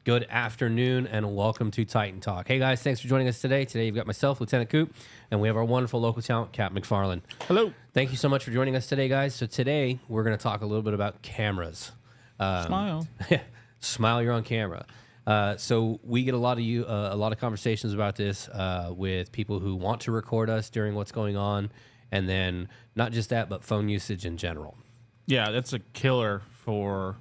Good afternoon and welcome to Titan Talk. Hey guys, thanks for joining us today. Today you've got myself, Lieutenant Coop, and we have our wonderful local talent, Cap McFarland. Hello. Thank you so much for joining us today, guys. So today we're going to talk a little bit about cameras. Smile. Smile, you're on camera. So we get a lot of conversations about this with people who want to record us during what's going on, and then not just that, but phone usage in general. Yeah, that's a killer for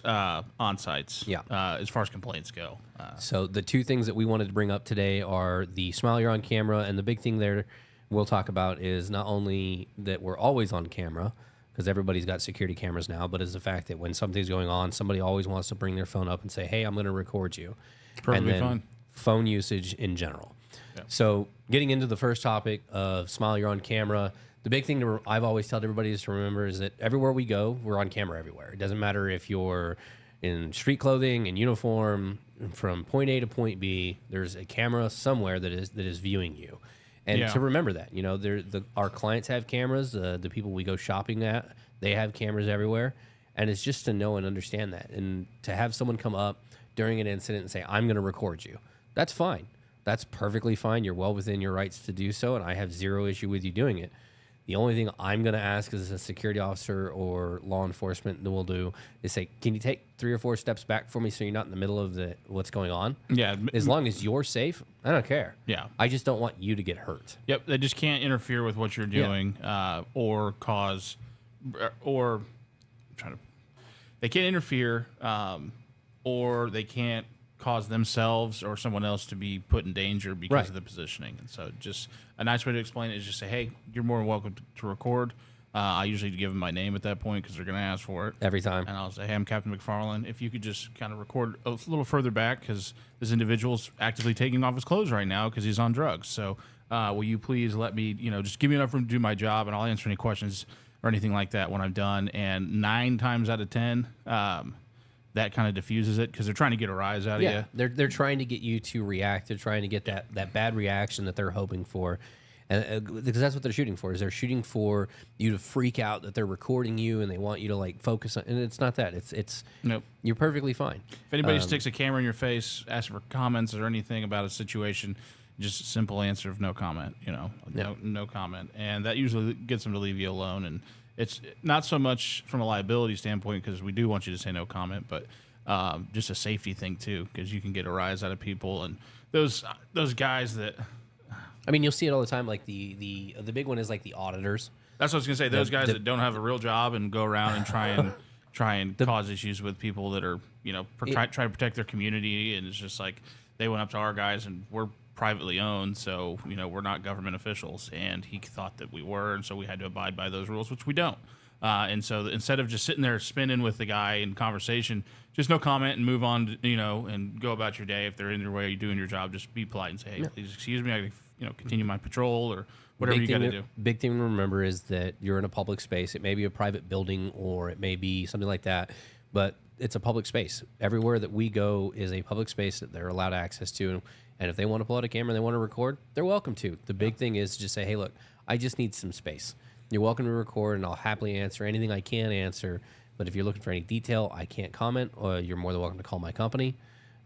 on-sites. Yeah. As far as complaints go. So the two things that we wanted to bring up today are the smile you're on camera, and the big thing there we'll talk about is not only that we're always on camera, because everybody's got security cameras now, but is the fact that when something's going on, somebody always wants to bring their phone up and say, hey, I'm going to record you. Perfectly and then fine. Phone usage in general. Yeah. So getting into the first topic of smile you're on camera, the big thing I've always told everybody is to remember is that everywhere we go, we're on camera everywhere. It doesn't matter if you're in street clothing, in uniform, from point A to point B, there's a camera somewhere that is viewing you. And to remember that, you know, our clients have cameras, the people we go shopping at, they have cameras everywhere. And it's just to know and understand that. And to have someone come up during an incident and say, I'm going to record you, that's fine. That's perfectly fine. You're well within your rights to do so, and I have zero issue with you doing it. The only thing I'm going to ask as a security officer or law enforcement that will do is say, can you take 3 or 4 steps back for me so you're not in the middle of what's going on? Yeah. As long as you're safe, I don't care. Yeah. I just don't want you to get hurt. Yep. They just can't interfere with what you're doing or cause or they can't interfere or they can't cause themselves or someone else to be put in danger because of the positioning. And so just a nice way to explain it is just say, hey, you're more than welcome to record. I usually give them my name at that point because they're going to ask for it. Every time. And I'll say, hey, I'm Captain McFarland. If you could just kind of record a little further back because this individual's actively taking off his clothes right now because he's on drugs. So will you please let me, just give me enough room to do my job, and I'll answer any questions or anything like that when I'm done. And 9 times out of 10, that kind of diffuses it because they're trying to get a rise out of you. They're trying to get you to react. They're trying to get that bad reaction that they're hoping for, and because that's what they're shooting for. Is they're shooting for you to freak out that they're recording you and they want you to like focus on. And it's not that. It's nope. You're perfectly fine. If anybody sticks a camera in your face, asks for comments or anything about a situation, just a simple answer of no comment. No comment, and that usually gets them to leave you alone. And it's not so much from a liability standpoint because we do want you to say no comment, but just a safety thing too because you can get a rise out of people and those guys that. I mean, you'll see it all the time. Like the big one is like the auditors. That's what I was gonna say. Those guys that don't have a real job and go around and try and cause issues with people that are try to protect their community, and it's just like they went up to our guys and we're privately owned, so we're not government officials, and he thought that we were, and so we had to abide by those rules, which we don't. And so instead of just sitting there spinning with the guy in conversation, just no comment and move on, and go about your day. If they're in your way, you're doing your job, just be polite and say, hey, please excuse me, I continue my patrol or whatever you got to do. Big thing to remember is that you're in a public space. It may be a private building or it may be something like that, but it's a public space. Everywhere that we go is a public space that they're allowed access to. And if they want to pull out a camera and they want to record, they're welcome to. The big thing is just say, hey, look, I just need some space. You're welcome to record, and I'll happily answer anything I can answer. But if you're looking for any detail, I can't comment, or you're more than welcome to call my company,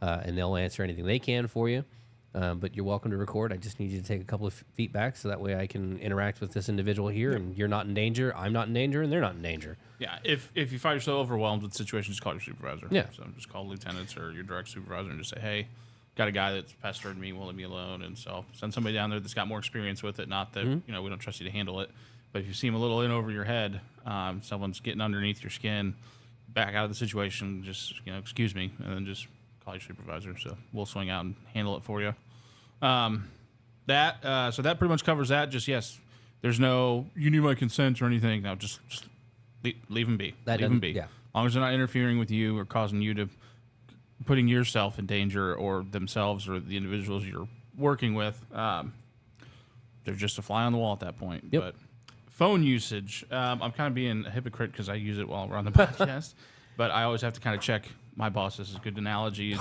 and they'll answer anything they can for you. But you're welcome to record. I just need you to take a couple of feet back so that way I can interact with this individual here, and you're not in danger, I'm not in danger, and they're not in danger. Yeah, if you find yourself overwhelmed with the situation, just call your supervisor. Yeah. So just call lieutenants or your direct supervisor and just say, hey, got a guy that's pestered me, won't leave me alone, and so send somebody down there that's got more experience with it. Not that we don't trust you to handle it, but if you seem a little in over your head, someone's getting underneath your skin, back out of the situation, just excuse me, and then just call your supervisor. So we'll swing out and handle it for you. So that pretty much covers that. Just yes, there's no you need my consent or anything. No, just leave them be. Leave them be. Yeah. As long as they're not interfering with you or causing you to putting yourself in danger or themselves or the individuals you're working with, they're just a fly on the wall at that point. Yep. But phone usage, I'm kind of being a hypocrite because I use it while we're on the podcast, but I always have to kind of check my boss. This is a good analogy.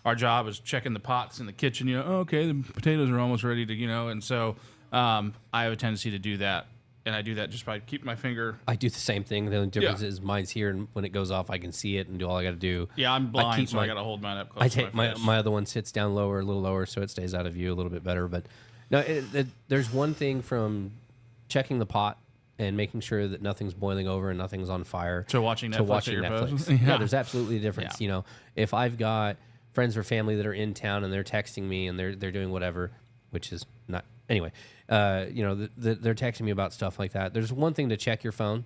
Our job is checking the pots in the kitchen. Okay, the potatoes are almost ready to, and so I have a tendency to do that and I do that just by keeping my finger. I do the same thing. The only difference is mine's here, and when it goes off, I can see it and do all I got to do. Yeah, I'm blind, so I got to hold mine up close. I take to my face. my other one sits down lower, a little lower, so it stays out of view a little bit better. But no, there's one thing from checking the pot and making sure that nothing's boiling over and nothing's on fire. To watching Netflix. Yeah, there's absolutely a difference. Yeah. You know, if I've got friends or family that are in town and they're texting me and they're doing whatever, which is not anyway. You know, they're texting me about stuff like that. There's one thing to check your phone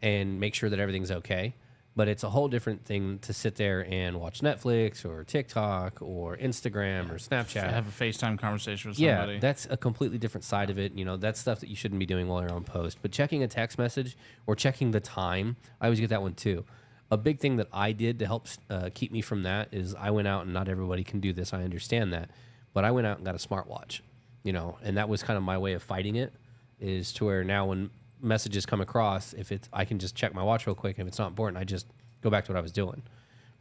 and make sure that everything's okay, but it's a whole different thing to sit there and watch Netflix or TikTok or Instagram or Snapchat. Have a FaceTime conversation with somebody. Yeah, that's a completely different side of it. You know, that's stuff that you shouldn't be doing while you're on post. But checking a text message or checking the time, I always get that one too. A big thing that I did to help keep me from that is I went out, and not everybody can do this, I understand that, but I went out and got a smartwatch, you know, and that was kind of my way of fighting it, is to where now when messages come across, if it's, I can just check my watch real quick. If it's not important, I just go back to what I was doing,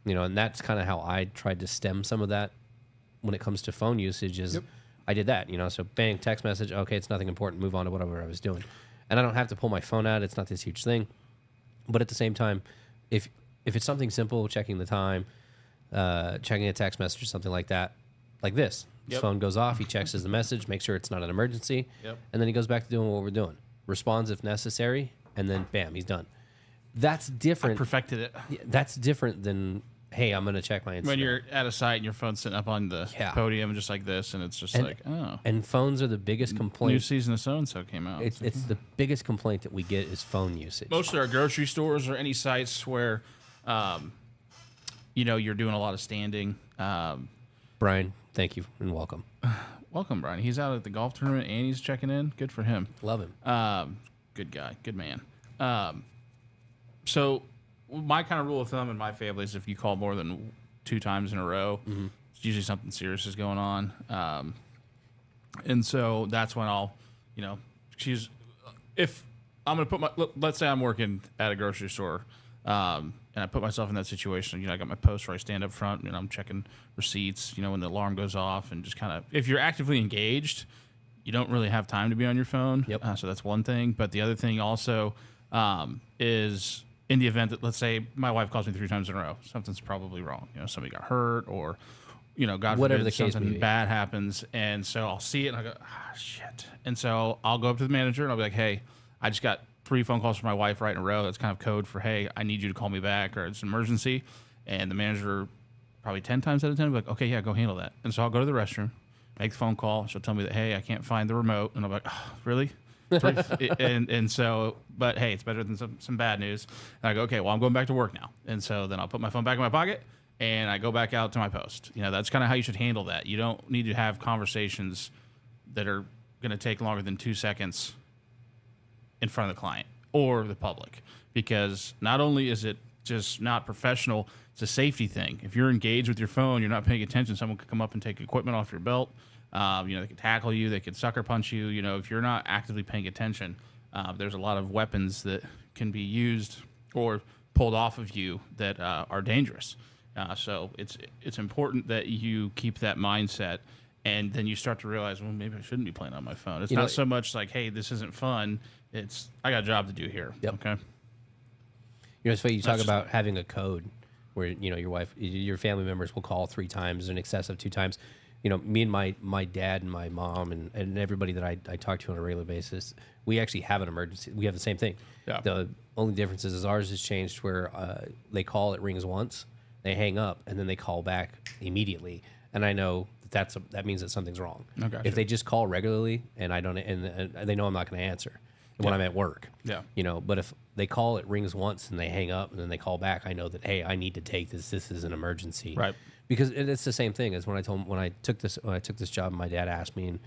you know, and that's kind of how I tried to stem some of that when it comes to phone usage is I did that, you know, so bang, text message, okay, it's nothing important, move on to whatever I was doing. And I don't have to pull my phone out. It's not this huge thing. But at the same time, if it's something simple, checking the time, checking a text message or something like that, like this, his phone goes off, he checks the message, makes sure it's not an emergency, and then he goes back to doing what we're doing. Responds if necessary, and then bam, he's done. That's different. I perfected it. That's different than, hey, I'm going to check my Instagram. When you're at a site and your phone's sitting up on the podium just like this, and it's just like, oh. And phones are the biggest complaint. New season of So-and-so came out. It's the biggest complaint that we get is phone usage. Most of our grocery stores or any sites where, you know, you're doing a lot of standing. Brian, thank you and welcome. Welcome, Brian. He's out at the golf tournament and he's checking in. Good for him. Love him. Good guy. Good man. So my kind of rule of thumb in my family is if you call more than 2 times in a row, it's usually something serious is going on. And so that's when I'll, you know, if I'm going to put let's say I'm working at a grocery store, and I put myself in that situation. You know, I got my post where I stand up front and I'm checking receipts, you know, when the alarm goes off, and just kind of, if you're actively engaged, you don't really have time to be on your phone. So that's one thing. But the other thing also is in the event that, let's say my wife calls me 3 times in a row, something's probably wrong. You know, somebody got hurt, or, you know, God whatever forbid, the case something bad happens. And so I'll see it and I go, shit. And so I'll go up to the manager and I'll be like, hey, I just got 3 phone calls from my wife right in a row. That's kind of code for, hey, I need you to call me back, or it's an emergency. And the manager, probably 10 times out of 10, will be like, okay, yeah, go handle that. And so I'll go to the restroom, make the phone call. She'll tell me that, hey, I can't find the remote. And I'm like, oh, really? and so, but hey, it's better than some bad news. And I go, okay, well, I'm going back to work now. And so then I'll put my phone back in my pocket and I go back out to my post. You know, that's kind of how you should handle that. You don't need to have conversations that are going to take longer than 2 seconds in front of the client or the public, because not only is it just not professional, it's a safety thing. If you're engaged with your phone, you're not paying attention, someone could come up and take equipment off your belt. You know, they could tackle you, they could sucker punch you. You know, if you're not actively paying attention, there's a lot of weapons that can be used or pulled off of you that are dangerous. So it's important that you keep that mindset, and then you start to realize, well, maybe I shouldn't be playing on my phone. It's not so much like, hey, this isn't fun. It's, I got a job to do here. Okay. You know, it's funny you talk about having a code where, you know, your family members will call 3 times in excess of 2 times. You know, me and my dad and my mom and everybody that I talk to on a regular basis, we actually have an emergency. We have the same thing. Yeah. The only difference is ours has changed where they call, it rings once, they hang up, and then they call back immediately. And I know that means that something's wrong. Okay. If they just call regularly and I don't, and they know I'm not going to answer when I'm at work. Yeah. You know, but if they call, it rings once and they hang up and then they call back, I know that, hey, I need to take this. This is an emergency. Right. Because it's the same thing as when I took this job, my dad asked me, and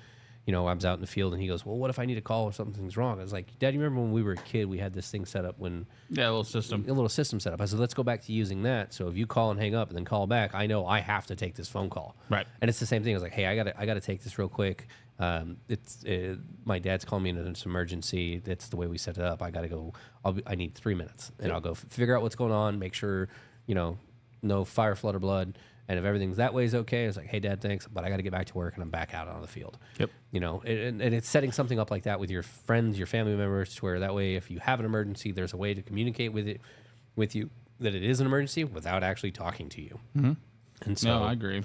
you know, I was out in the field, and he goes, well, what if I need to call if something's wrong? I was like, Dad, you remember when we were a kid, we had this thing set up when... Yeah, a little system set up. I said, let's go back to using that. So if you call and hang up and then call back, I know I have to take this phone call. Right. And it's the same thing. I was like, hey, I gotta take this real quick. My dad's calling me in an emergency. That's the way we set it up. I gotta go. I need 3 minutes, and I'll go figure out what's going on, make sure, you know, no fire, flood, or blood. And if everything's that way is okay, it's like, hey, Dad, thanks, but I got to get back to work, and I'm back out on the field. Yep. And it's setting something up like that with your friends, your family members, to where that way, if you have an emergency, there's a way to communicate with you that it is an emergency without actually talking to you. Mm-hmm. And so, no, I agree.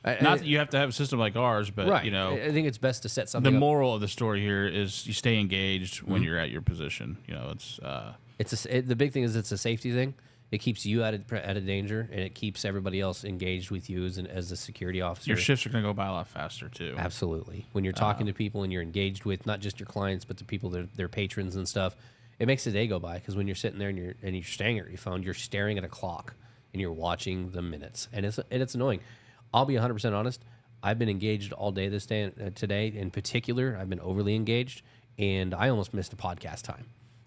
Not that you have to have a system like ours, but right. I think it's best to set something. The up. moral of the story here is you stay engaged when you're at your position. The big thing is it's a safety thing. It keeps you out of danger, and it keeps everybody else engaged with you as a security officer. Your shifts are going to go by a lot faster too. Absolutely. When you're talking to people and you're engaged with not just your clients, but the people that their patrons and stuff, it makes the day go by, because when you're sitting there and you're staring at your phone, you're staring at a clock and you're watching the minutes, and it's annoying. I'll be 100% honest. I've been engaged all day today. In particular, I've been overly engaged, and I almost missed a podcast time.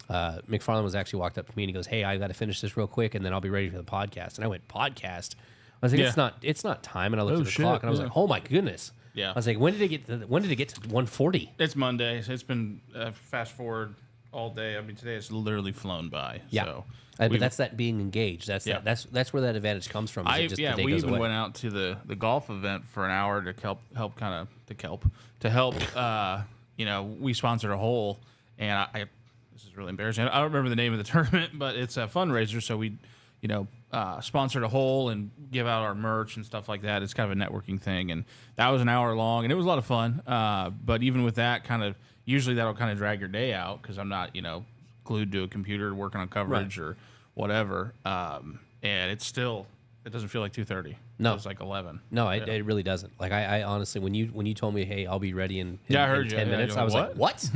McFarland was walked up to me and he goes, "Hey, I got to finish this real quick, and then I'll be ready for the podcast." And I went, "Podcast?" I was like, "It's not time." And I looked at the clock, and I was like, "Oh my goodness!" Yeah. I was like, "When did it get to 1:40?" It's Monday, so it's been fast forward all day. I mean, today it's literally flown by. Yeah. So but that's that being engaged. That's where that advantage comes from. We even went out to the golf event for an hour to help. We sponsored a hole, and this is really embarrassing. I don't remember the name of the tournament, but it's a fundraiser. So we, sponsored a hole and give out our merch and stuff like that. It's kind of a networking thing, and that was an hour long, and it was a lot of fun. But even with that, usually that'll kind of drag your day out, because I'm not, glued to a computer working on coverage or whatever. And it doesn't feel like 2:30. No, it's like 11. No, it really doesn't. Like I honestly, when you told me, "Hey, I'll be ready in 10 minutes," I was like, "What?"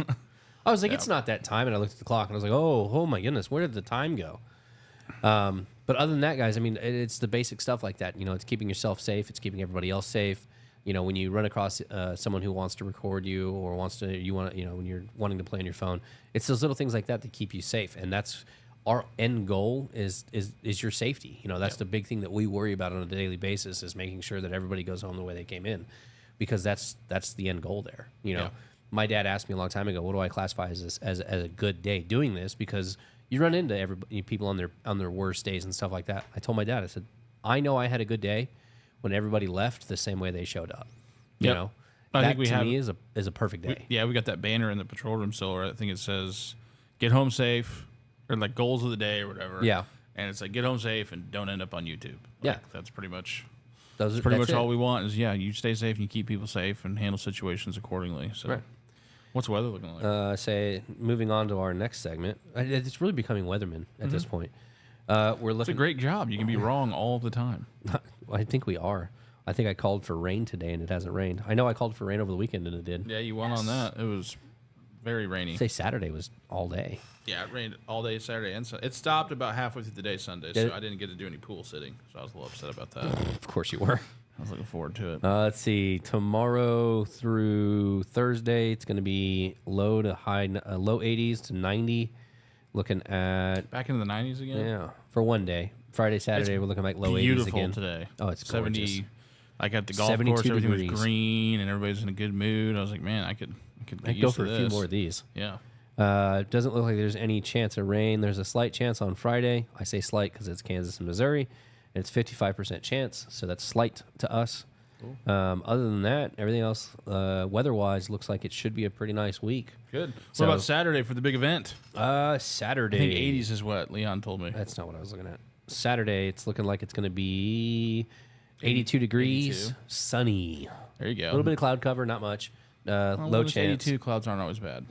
I was like, "It's not that time," and I looked at the clock and I was like, "Oh my goodness, where did the time go?" But other than that, guys, I mean, it's the basic stuff like that. It's keeping yourself safe. It's keeping everybody else safe. When you run across someone who wants to record you or when you're wanting to play on your phone, it's those little things like that keep you safe. And that's our end goal is your safety. That's the big thing that we worry about on a daily basis, is making sure that everybody goes home the way they came in, because that's the end goal there. My dad asked me a long time ago, what do I classify as a good day doing this? Because you run into people on their worst days and stuff like that. I told my dad, I said, I know I had a good day when everybody left the same way they showed up. I think to me is a perfect day. We got that banner in the patrol room still, where I think it says, "Get home safe," or like goals of the day or whatever. Yeah. And it's like, get home safe and don't end up on YouTube. That's pretty much all we want is, you stay safe and you keep people safe and handle situations accordingly. So right. What's the weather looking like? Moving on to our next segment. It's really becoming weatherman at this point. It's a great job. You can be wrong all the time. I think we are. I think I called for rain today, and it hasn't rained. I know I called for rain over the weekend, and it did. Yeah, you won on that. It was very rainy. I'd say Saturday was all day. Yeah, it rained all day Saturday and Sunday. It stopped about halfway through the day Sunday, so I didn't get to do any pool sitting. So I was a little upset about that. Of course you were. I was looking forward to it. Let's see. Tomorrow through Thursday, it's going to be low 80s to 90. Looking at back into the 90s again. Yeah, for one day. Friday, Saturday, we're looking like low 80s again. Beautiful today. Oh, it's gorgeous. 70. Like at the golf course, everything was green and everybody's in a good mood. I was like, man, I could go for a few more of these. Yeah. Doesn't look like there's any chance of rain. There's a slight chance on Friday. I say slight because it's Kansas and Missouri, and it's 55% chance, so that's slight to us. Cool. Other than that, everything else, weather-wise, looks like it should be a pretty nice week. Good. So, what about Saturday for the big event? Saturday. I think 80s is what Leon told me. That's not what I was looking at. Saturday, it's looking like it's going to be 82 degrees, 82. Sunny. There you go. A little bit of cloud cover, not much. Low chance. 82 clouds aren't always bad.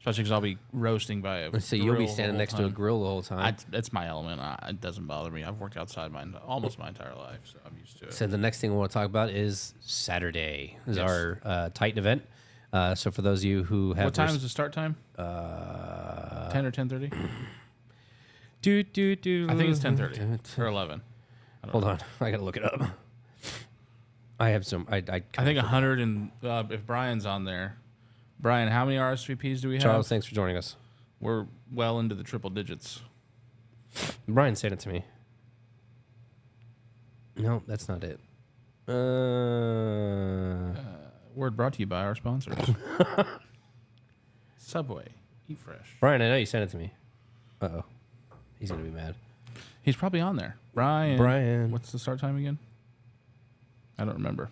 Especially because I'll be roasting by a so you'll be standing next to a grill the whole time. That's my element. It doesn't bother me. I've worked outside almost my entire life, so I'm used to it. So the next thing we want to talk about is Saturday. This is our Titan event. So for those of you who have... What time is the start time? 10 or 10:30? I think it's 10:30 or 11. Hold on. I got to look it up. I have some... I think 100 and... if Brian's on there... Brian, how many RSVPs do we have? Charles, thanks for joining us. We're well into the triple digits. Brian sent it to me. No, that's not it. Word brought to you by our sponsors. Subway. Eat fresh. Brian, I know you sent it to me. Uh-oh. He's going to be mad. He's probably on there. Brian. Brian. What's the start time again? I don't remember.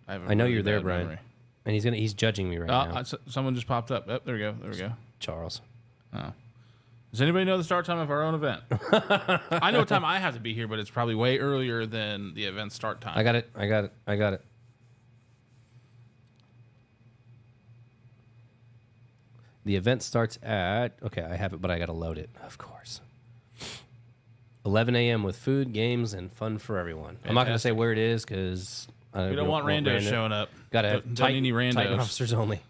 I know you're there, Brian. Memory. And he's judging me right now. Someone just popped up. Oh, there we go. Charles. Oh. Does anybody know the start time of our own event? I know what time I have to be here, but it's probably way earlier than the event start time. I got it. The event starts at, okay, I have it, but I got to load it, of course. 11 a.m. with food, games, and fun for everyone. Fantastic. I'm not going to say where it is because we don't want randos showing up. Got to have Titan officers only.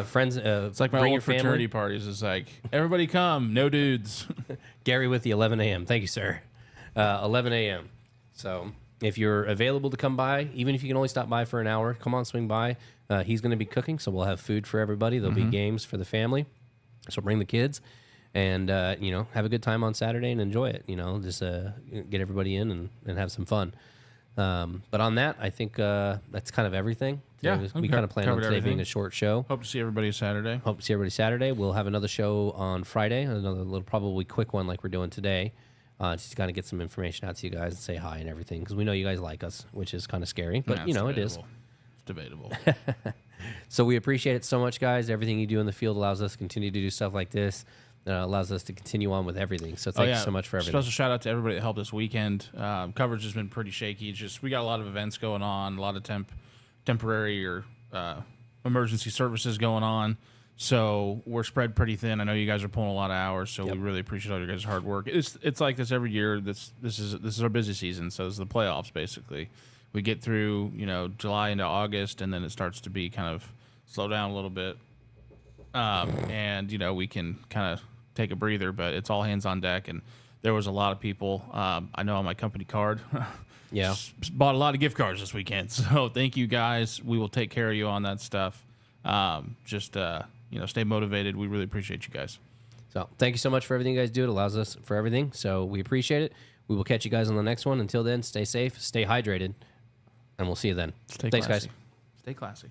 Friends, it's like my old fraternity parties. It's like, everybody come, no dudes. Gary with the 11 a.m. Thank you, sir. 11 a.m. So if you're available to come by, even if you can only stop by for an hour, come on, swing by. He's going to be cooking, so we'll have food for everybody. There'll be games for the family. So bring the kids and, have a good time on Saturday and enjoy it. Just get everybody in and have some fun. But on that, I think that's kind of everything. We kind of plan on today being a short show. Hope to see everybody Saturday. We'll have another show on Friday, another little probably quick one like we're doing today. Just to kind of get some information out to you guys and say hi and everything because we know you guys like us, which is kind of scary, but it is. It's debatable. So we appreciate it so much, guys. Everything you do in the field allows us to continue to do stuff like this. Allows us to continue on with everything. So thank you so much for everything. Special shout out to everybody that helped this weekend. Coverage has been pretty shaky. We got a lot of events going on, a lot of temporary or emergency services going on. So we're spread pretty thin. I know you guys are pulling a lot of hours, so we really appreciate all your guys' hard work. It's like this every year. This is our busy season. So it's the playoffs basically. We get through July into August, and then it starts to be kind of slow down a little bit, and we can kind of take a breather. But it's all hands on deck, and there was a lot of people. I know on my company card, bought a lot of gift cards this weekend. So thank you guys. We will take care of you on that stuff. Stay motivated. We really appreciate you guys. So thank you so much for everything you guys do. It allows us for everything. So we appreciate it. We will catch you guys on the next one. Until then, stay safe, stay hydrated, and we'll see you then. Thanks, guys. Stay classy.